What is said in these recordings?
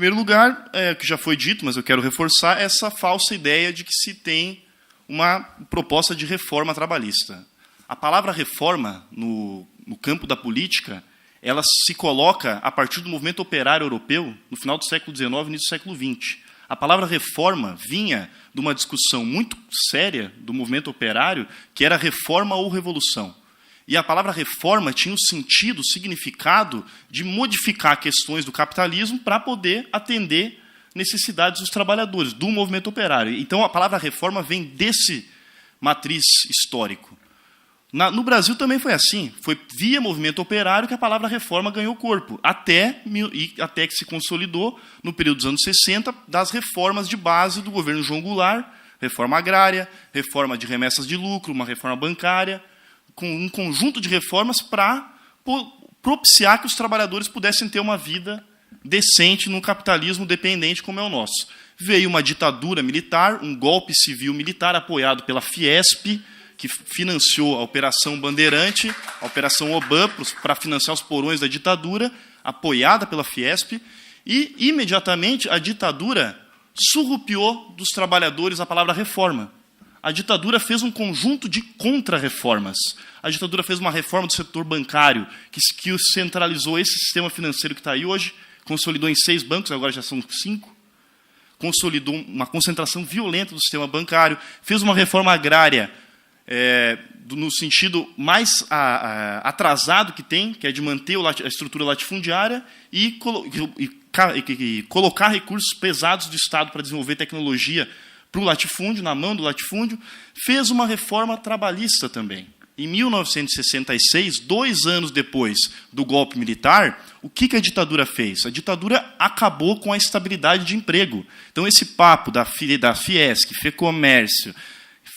primeiro lugar, que já foi dito, mas eu quero reforçar, essa falsa ideia de que se tem uma proposta de reforma trabalhista. A palavra reforma, no campo da política, ela se coloca a partir do movimento operário europeu, no final do século XIX e início do século XX. A palavra reforma vinha de uma discussão muito séria do movimento operário, que era reforma ou revolução. E a palavra reforma tinha o sentido, o significado de modificar questões do capitalismo para poder atender necessidades dos trabalhadores, do movimento operário. Então, a palavra reforma vem desse matriz histórico. No Brasil também foi assim. Foi via movimento operário que a palavra reforma ganhou corpo, até que se consolidou, no período dos anos 60, das reformas de base do governo João Goulart, reforma agrária, reforma de remessas de lucro, uma reforma bancária, com um conjunto de reformas para propiciar que os trabalhadores pudessem ter uma vida decente num capitalismo dependente como é o nosso. Veio uma ditadura militar, um golpe civil militar apoiado pela Fiesp, que financiou a Operação Bandeirante, a Operação Oban, para financiar os porões da ditadura, apoiada pela Fiesp, e, imediatamente, a ditadura surrupiou dos trabalhadores a palavra reforma. A ditadura fez um conjunto de contra-reformas. A ditadura fez uma reforma do setor bancário, que centralizou esse sistema financeiro que está aí hoje, consolidou em 6 bancos, agora já são 5, consolidou uma concentração violenta do sistema bancário, fez uma reforma agrária, no sentido mais atrasado que tem, que é de manter a estrutura latifundiária e colocar recursos pesados do Estado para desenvolver tecnologia para o latifúndio, na mão do latifúndio. Fez uma reforma trabalhista também. Em 1966, 2 anos depois do golpe militar, o que a ditadura fez? A ditadura acabou com a estabilidade de emprego. Então, esse papo da Fiesc, FEComércio,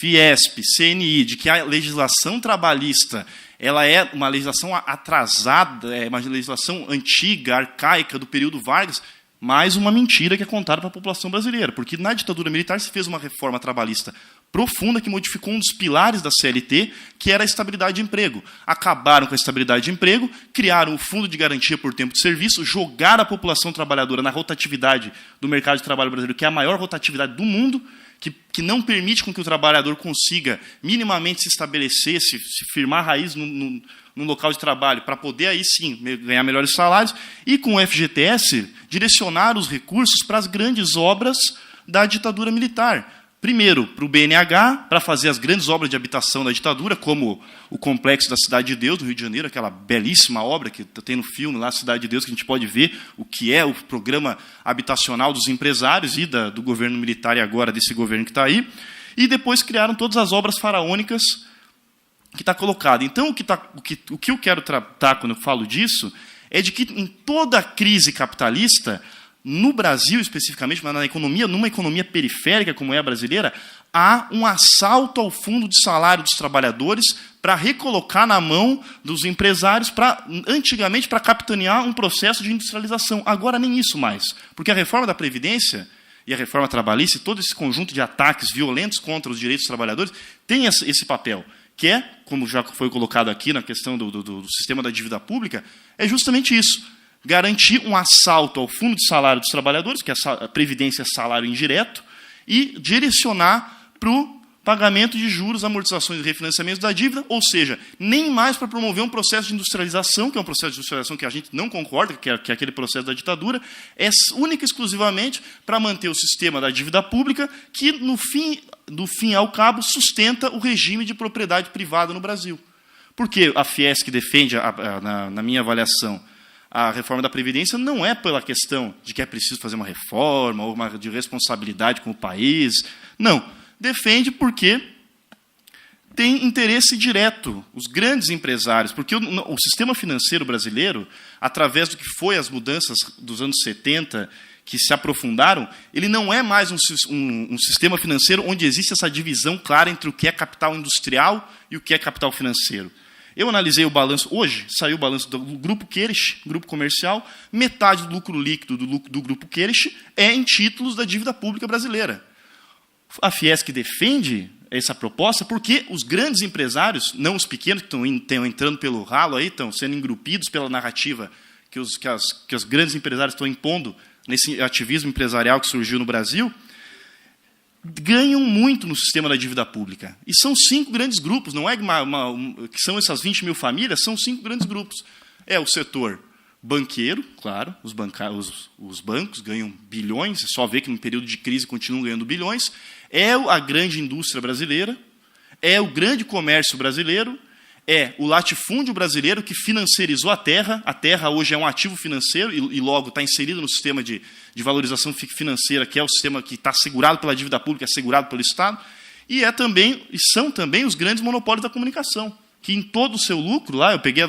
Fiesp, CNI, de que a legislação trabalhista ela é uma legislação atrasada, é uma legislação antiga, arcaica, do período Vargas, mais uma mentira que é contada para a população brasileira. Porque na ditadura militar se fez uma reforma trabalhista profunda que modificou um dos pilares da CLT, que era a estabilidade de emprego. Acabaram com a estabilidade de emprego, criaram o Fundo de Garantia por Tempo de Serviço, jogaram a população trabalhadora na rotatividade do mercado de trabalho brasileiro, que é a maior rotatividade do mundo, que não permite com que o trabalhador consiga minimamente se estabelecer, se firmar raiz num local de trabalho, para poder, aí sim, ganhar melhores salários, e com o FGTS, direcionar os recursos para as grandes obras da ditadura militar. Primeiro, para o BNH, para fazer as grandes obras de habitação da ditadura, como o Complexo da Cidade de Deus, no Rio de Janeiro, aquela belíssima obra que tem no filme lá, Cidade de Deus, que a gente pode ver o que é o programa habitacional dos empresários e do governo militar e agora desse governo que está aí. E depois criaram todas as obras faraônicas que está colocado. Então, o que eu quero tratar quando eu falo disso é de que em toda a crise capitalista, no Brasil, especificamente, mas numa economia periférica como é a brasileira, há um assalto ao fundo de salário dos trabalhadores para recolocar na mão dos empresários, antigamente para capitanear um processo de industrialização. Agora nem isso mais, porque a reforma da Previdência e a reforma trabalhista e todo esse conjunto de ataques violentos contra os direitos dos trabalhadores tem esse papel, que é, como já foi colocado aqui na questão do sistema da dívida pública, é justamente isso. Garantir um assalto ao fundo de salário dos trabalhadores, que a Previdência é salário indireto, e direcionar para o pagamento de juros, amortizações e refinanciamentos da dívida, ou seja, nem mais para promover um processo de industrialização, que é um processo de industrialização que a gente não concorda, que é aquele processo da ditadura, é única e exclusivamente para manter o sistema da dívida pública, que, do fim ao cabo, sustenta o regime de propriedade privada no Brasil. Porque a Fiesc defende, na minha avaliação, a reforma da Previdência não é pela questão de que é preciso fazer uma reforma ou de responsabilidade com o país. Não. Defende porque tem interesse direto, os grandes empresários, porque o sistema financeiro brasileiro, através do que foi as mudanças dos anos 70, que se aprofundaram, ele não é mais um sistema financeiro onde existe essa divisão clara entre o que é capital industrial e o que é capital financeiro. Eu analisei o balanço, hoje saiu o balanço do Grupo Queires, grupo comercial, metade do lucro líquido do Grupo Queires é em títulos da dívida pública brasileira. A Fiesc defende essa proposta porque os grandes empresários, não os pequenos que estão entrando pelo ralo, aí, estão sendo engrupidos pela narrativa que os grandes empresários estão impondo nesse ativismo empresarial que surgiu no Brasil, ganham muito no sistema da dívida pública. E são 5 grandes grupos, não é que são essas 20 mil famílias, são 5 grandes grupos. É o setor banqueiro, claro, os bancos ganham bilhões, é só ver que no período de crise continuam ganhando bilhões. É a grande indústria brasileira, é o grande comércio brasileiro, é o latifúndio brasileiro que financiarizou a terra. A terra hoje é um ativo financeiro e logo está inserido no sistema de valorização financeira, que é o sistema que está assegurado pela dívida pública, assegurado pelo Estado. E são também os grandes monopólios da comunicação, que em todo o seu lucro, lá eu peguei,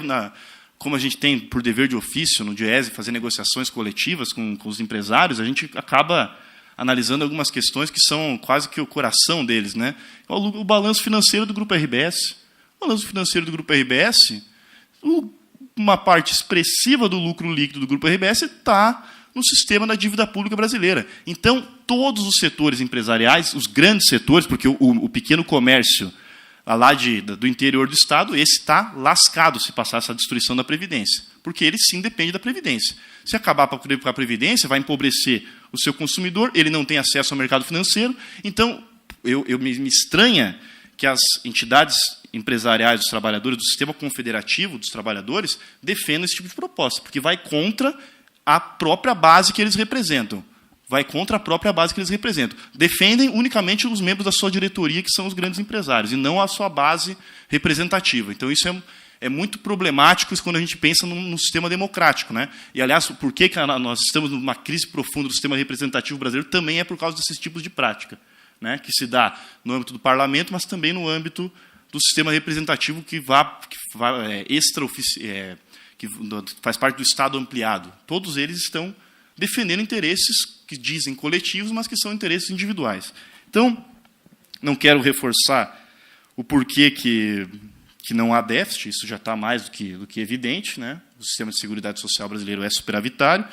como a gente tem por dever de ofício no Diese, fazer negociações coletivas com os empresários, a gente acaba analisando algumas questões que são quase que o coração deles, né? O balanço financeiro do Grupo RBS. O balanço financeiro do Grupo RBS, uma parte expressiva do lucro líquido do Grupo RBS está no sistema da dívida pública brasileira. Então, todos os setores empresariais, os grandes setores, porque o pequeno comércio lá do interior do Estado, esse está lascado se passar essa destruição da Previdência, porque ele sim depende da Previdência. Se acabar com a Previdência, vai empobrecer o seu consumidor, ele não tem acesso ao mercado financeiro. Então, me estranha que as entidades empresariais dos trabalhadores, do sistema confederativo dos trabalhadores, defendam esse tipo de proposta, porque vai contra a própria base que eles representam. Defendem unicamente os membros da sua diretoria, que são os grandes empresários, e não a sua base representativa. Então, isso é muito problemático quando a gente pensa num sistema democrático, né? E, aliás, por que nós estamos numa crise profunda do sistema representativo brasileiro também é por causa desses tipos de prática, né? Que se dá no âmbito do parlamento, mas também no âmbito do sistema representativo que faz parte do Estado ampliado. Todos eles estão defendendo interesses que dizem coletivos, mas que são interesses individuais. Então, não quero reforçar o porquê que não há déficit, isso já está mais do que evidente, né? O sistema de seguridade social brasileiro é superavitário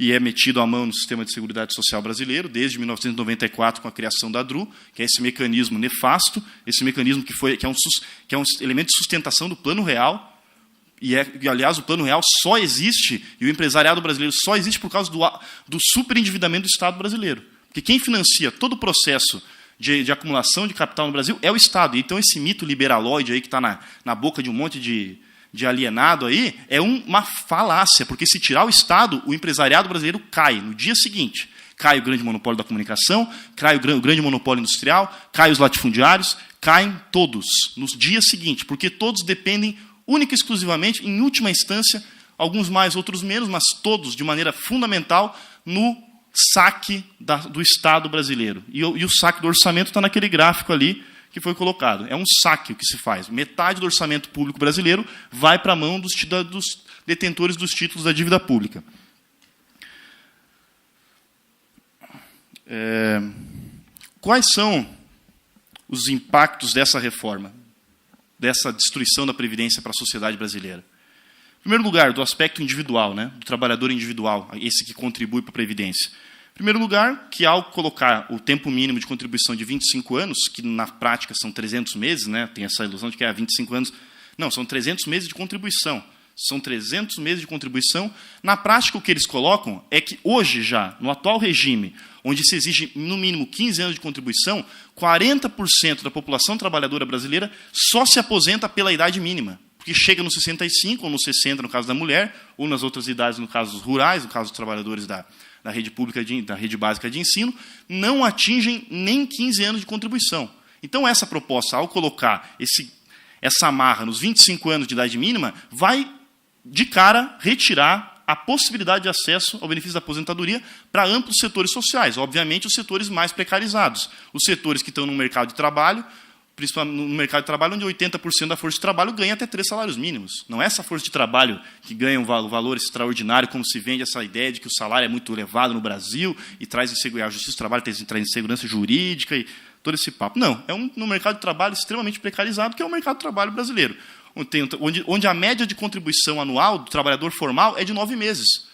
e é metido à mão no sistema de seguridade social brasileiro desde 1994, com a criação da DRU, que é esse mecanismo nefasto, esse mecanismo que é um elemento de sustentação do Plano Real. E, aliás, o Plano Real só existe, e o empresariado brasileiro só existe por causa do superendividamento do Estado brasileiro. Porque quem financia todo o processo de acumulação de capital no Brasil é o Estado. Então, esse mito liberalóide aí que está na boca de um monte de alienado aí é uma falácia, porque se tirar o Estado, o empresariado brasileiro cai no dia seguinte. Cai o grande monopólio da comunicação, cai o grande monopólio industrial, cai os latifundiários, caem todos nos dias seguintes, porque todos dependem única e exclusivamente, em última instância, alguns mais, outros menos, mas todos, de maneira fundamental, no saque do Estado brasileiro. E o saque do orçamento está naquele gráfico ali que foi colocado. É um saque o que se faz. Metade do orçamento público brasileiro vai para a mão dos detentores dos títulos da dívida pública. Quais são os impactos dessa reforma, dessa destruição da Previdência para a sociedade brasileira? Em primeiro lugar, do aspecto individual, né, do trabalhador individual, esse que contribui para a Previdência. Em primeiro lugar, que ao colocar o tempo mínimo de contribuição de 25 anos, que na prática são 300 meses, né, tem essa ilusão de que é 25 anos, não, são 300 meses de contribuição. São 300 meses de contribuição. Na prática, o que eles colocam é que hoje já, no atual regime, onde se exige no mínimo 15 anos de contribuição, 40% da população trabalhadora brasileira só se aposenta pela idade mínima, porque chega nos 65 ou nos 60 no caso da mulher, ou nas outras idades no caso dos rurais, no caso dos trabalhadores da rede pública, da rede básica de ensino, não atingem nem 15 anos de contribuição. Então, essa proposta, ao colocar essa amarra nos 25 anos de idade mínima, vai, de cara, retirar a possibilidade de acesso ao benefício da aposentadoria para amplos setores sociais. Obviamente, os setores mais precarizados. Os setores que estão no mercado de trabalho, principalmente no mercado de trabalho, onde 80% da força de trabalho ganha até 3 salários mínimos. Não é essa força de trabalho que ganha um valor extraordinário, como se vende essa ideia de que o salário é muito elevado no Brasil e traz a Justiça do Trabalho traz insegurança jurídica e todo esse papo. Não, é no mercado de trabalho extremamente precarizado, que é o mercado de trabalho brasileiro, onde a média de contribuição anual do trabalhador formal é de 9 meses.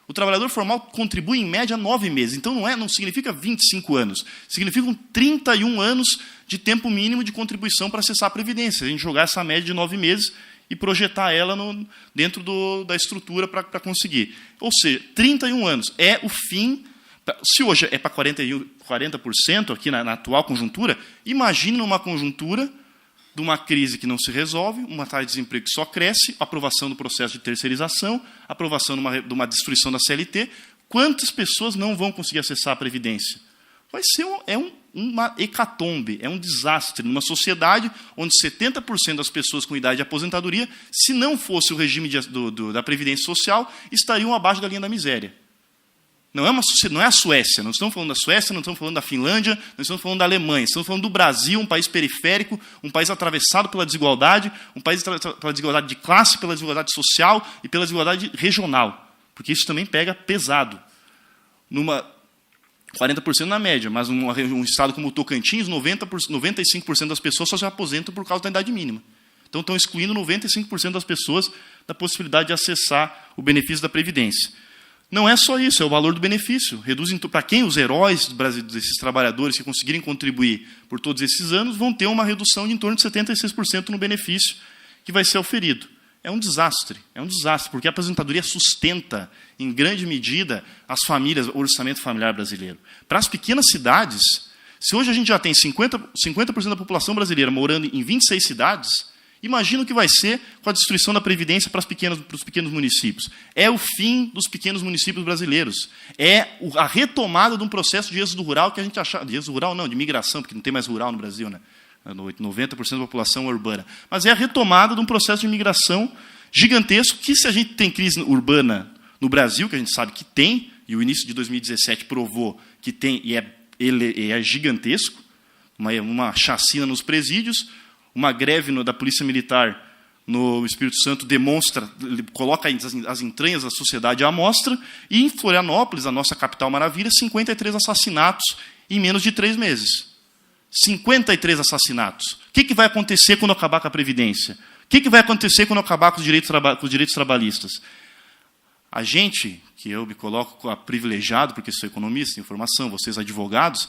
O trabalhador formal contribui, em média, 9 meses. Então, não significa 25 anos. Significam 31 anos de tempo mínimo de contribuição para acessar a Previdência. Se a gente jogar essa média de 9 meses, e projetar ela dentro da estrutura para conseguir. Ou seja, 31 anos é o fim. Se hoje é para 40% aqui na atual conjuntura, imagine numa conjuntura de uma crise que não se resolve, uma taxa de desemprego que só cresce, aprovação do processo de terceirização, aprovação de uma destruição da CLT, quantas pessoas não vão conseguir acessar a Previdência? Vai ser uma hecatombe, é um desastre. Numa sociedade onde 70% das pessoas com idade de aposentadoria, se não fosse o regime da Previdência Social, estariam abaixo da linha da miséria. Não é a Suécia, não estamos falando da Suécia, não estamos falando da Finlândia, não estamos falando da Alemanha, estamos falando do Brasil, um país periférico, um país atravessado pela desigualdade, um país pela desigualdade de classe, pela desigualdade social e pela desigualdade regional, porque isso também pega pesado. 40% na média, mas um estado como o Tocantins, 95% das pessoas só se aposentam por causa da idade mínima. Então estão excluindo 95% das pessoas da possibilidade de acessar o benefício da Previdência. Não é só isso, é o valor do benefício. Reduzem para quem os heróis desses trabalhadores que conseguirem contribuir por todos esses anos vão ter uma redução de em torno de 76% no benefício que vai ser oferido. É um desastre, porque a aposentadoria sustenta, em grande medida, as famílias, o orçamento familiar brasileiro. Para as pequenas cidades, se hoje a gente já tem 50% da população brasileira morando em 26 cidades, imagina o que vai ser com a destruição da Previdência para os pequenos municípios. É o fim dos pequenos municípios brasileiros. É a retomada de um processo de êxodo rural que a gente achava... De êxodo rural não, de migração, porque não tem mais rural no Brasil, né? 90% da população é urbana. Mas é a retomada de um processo de migração gigantesco que, se a gente tem crise urbana no Brasil, que a gente sabe que tem, e o início de 2017 provou que tem, e ele é gigantesco, uma chacina nos presídios, uma greve da Polícia Militar no Espírito Santo coloca as entranhas da sociedade à mostra, e em Florianópolis, a nossa capital maravilha, 53 assassinatos em menos de 3 meses. 53 assassinatos. O que vai acontecer quando acabar com a Previdência? O que vai acontecer quando acabar com os direitos trabalhistas? A gente, que eu me coloco privilegiado, porque sou economista, informação, vocês advogados,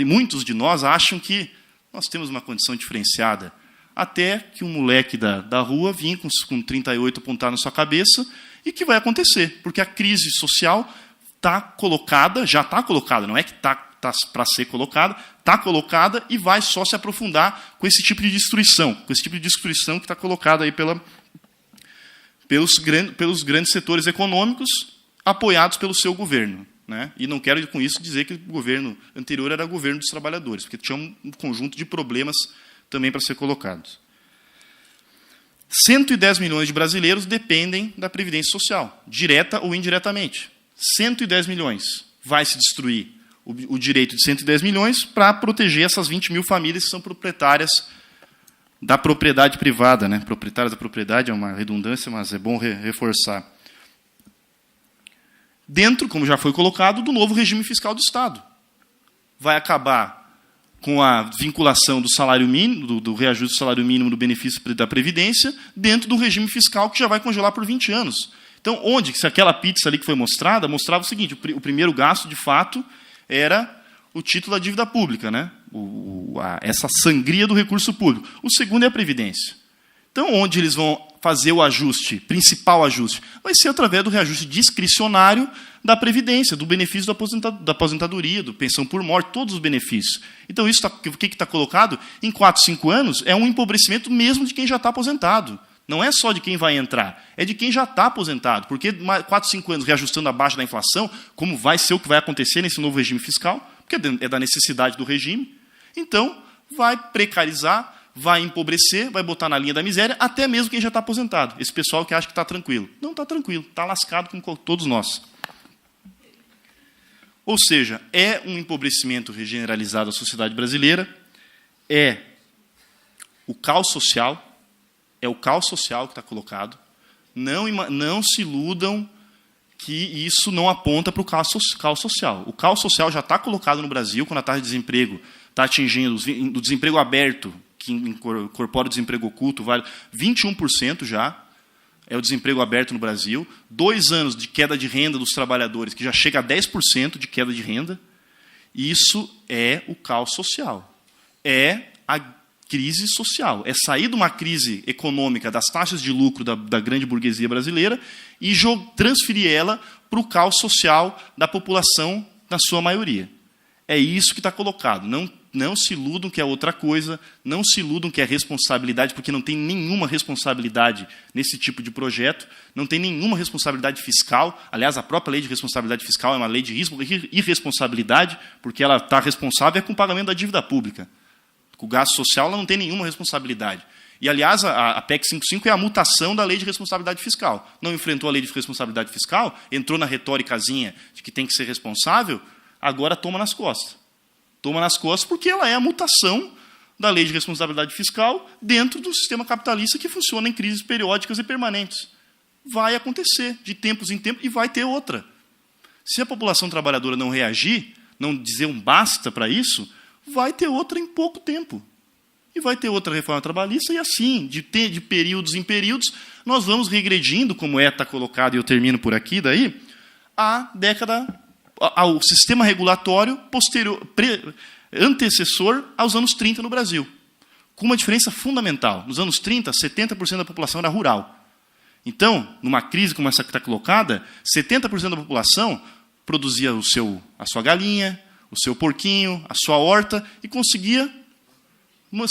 muitos de nós acham que nós temos uma condição diferenciada, até que um moleque da rua vinha com 38 apontar na sua cabeça, e que vai acontecer, porque a crise social está colocada, já está colocada, não é que está para ser colocada, está colocada e vai só se aprofundar com esse tipo de destruição, que está colocada aí pelos grandes setores econômicos apoiados pelo seu governo. Né? E não quero com isso dizer que o governo anterior era o governo dos trabalhadores, porque tinha um conjunto de problemas também para ser colocados. 110 milhões de brasileiros dependem da Previdência Social, direta ou indiretamente. 110 milhões. Vai se destruir o direito de 110 milhões para proteger essas 20 mil famílias que são proprietárias da propriedade privada. Né? Proprietárias da propriedade é uma redundância, mas é bom reforçar. Dentro, como já foi colocado, do novo regime fiscal do Estado. Vai acabar com a vinculação do salário mínimo, do reajuste do salário mínimo do benefício da Previdência, dentro do regime fiscal que já vai congelar por 20 anos. Então, se aquela pizza ali que foi mostrava o seguinte: o primeiro gasto, de fato, era o título da dívida pública, né? Essa sangria do recurso público. O segundo é a Previdência. Então, onde eles vão fazer o ajuste, principal ajuste, vai ser através do reajuste discricionário da Previdência, do benefício da aposentadoria, do pensão por morte, todos os benefícios. Então, isso o que está colocado? Em 4, 5 anos, é um empobrecimento mesmo de quem já está aposentado. Não é só de quem vai entrar, é de quem já está aposentado. Porque 4, 5 anos reajustando abaixo da inflação, como vai ser o que vai acontecer nesse novo regime fiscal, porque é da necessidade do regime, então vai precarizar, vai empobrecer, vai botar na linha da miséria, até mesmo quem já está aposentado. Esse pessoal que acha que está tranquilo. Não está tranquilo, está lascado com todos nós. Ou seja, é um empobrecimento generalizado da sociedade brasileira, é o caos social que está colocado. Não se iludam que isso não aponta para o caos social. O caos social já está colocado no Brasil, quando a taxa de desemprego está atingindo o desemprego aberto, que incorpora o desemprego oculto, vale 21% já, é o desemprego aberto no Brasil. 2 anos de queda de renda dos trabalhadores, que já chega a 10% de queda de renda. Isso é o caos social. É crise social. É sair de uma crise econômica das taxas de lucro da grande burguesia brasileira e transferir ela para o caos social da população, na sua maioria. É isso que está colocado. Não se iludam que é outra coisa, não se iludam que é responsabilidade, porque não tem nenhuma responsabilidade nesse tipo de projeto, não tem nenhuma responsabilidade fiscal. Aliás, a própria lei de responsabilidade fiscal é uma lei de irresponsabilidade, porque ela está responsável com o pagamento da dívida pública. Com o gasto social, ela não tem nenhuma responsabilidade. E, aliás, a PEC 55 é a mutação da lei de responsabilidade fiscal. Não enfrentou a lei de responsabilidade fiscal, entrou na retóricazinha de que tem que ser responsável, agora toma nas costas. Toma nas costas porque ela é a mutação da lei de responsabilidade fiscal dentro do sistema capitalista que funciona em crises periódicas e permanentes. Vai acontecer de tempos em tempos e vai ter outra. Se a população trabalhadora não reagir, não dizer um basta para isso, vai ter outra em pouco tempo. E vai ter outra reforma trabalhista, e assim, de períodos em períodos, nós vamos regredindo, como está colocado, e eu termino por aqui, daí, ao sistema regulatório antecessor aos anos 30 no Brasil. Com uma diferença fundamental. Nos anos 30, 70% da população era rural. Então, numa crise como essa que está colocada, 70% da população produzia a sua galinha, o seu porquinho, a sua horta, e conseguia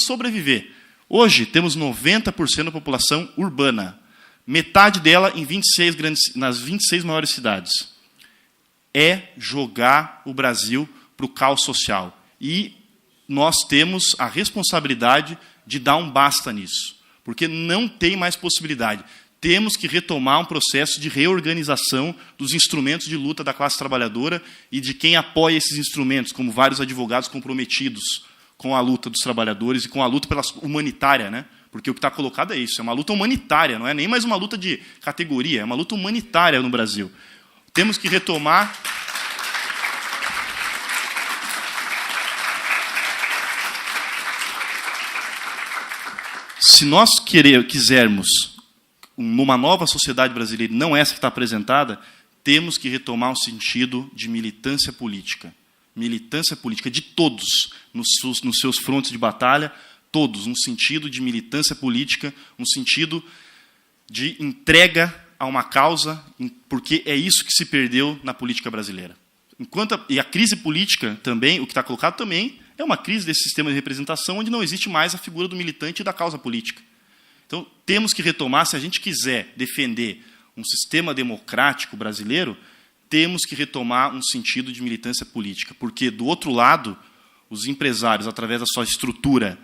sobreviver. Hoje, temos 90% da população urbana. Metade dela nas 26 maiores cidades. É jogar o Brasil para o caos social. E nós temos a responsabilidade de dar um basta nisso. Porque não tem mais possibilidade. Temos que retomar um processo de reorganização dos instrumentos de luta da classe trabalhadora e de quem apoia esses instrumentos, como vários advogados comprometidos com a luta dos trabalhadores e com a luta humanitária, né? Porque o que está colocado é isso, é uma luta humanitária, não é nem mais uma luta de categoria, é uma luta humanitária no Brasil. Temos que retomar... Se nós quisermos uma nova sociedade brasileira, não essa que está apresentada, temos que retomar um sentido de militância política. Militância política de todos, nos seus frontes de batalha, todos, um sentido de militância política, um sentido de entrega a uma causa, porque é isso que se perdeu na política brasileira. E a crise política também, o que está colocado também, é uma crise desse sistema de representação onde não existe mais a figura do militante e da causa política. Então, temos que retomar, se a gente quiser defender um sistema democrático brasileiro, temos que retomar um sentido de militância política, porque, do outro lado, os empresários, através da sua estrutura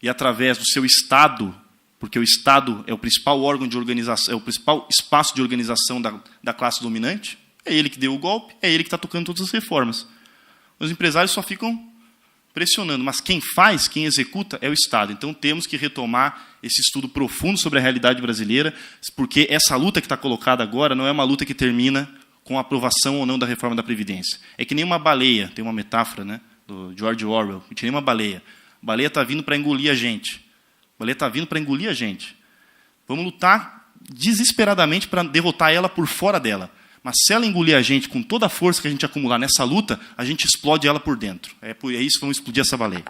e através do seu Estado, porque o Estado é o principal órgão de organização, é o principal espaço de organização da classe dominante, é ele que deu o golpe, é ele que está tocando todas as reformas. Os empresários só ficam pressionando, mas quem faz, quem executa, é o Estado. Então, temos que retomar esse estudo profundo sobre a realidade brasileira, porque essa luta que está colocada agora não é uma luta que termina com a aprovação ou não da reforma da Previdência. É que nem uma baleia, tem uma metáfora, né, do George Orwell, que nem uma baleia. A baleia está vindo para engolir a gente. A baleia está vindo para engolir a gente. Vamos lutar desesperadamente para derrotar ela por fora dela. Mas se ela engolir a gente com toda a força que a gente acumular nessa luta, a gente explode ela por dentro. É isso que vamos explodir essa baleia.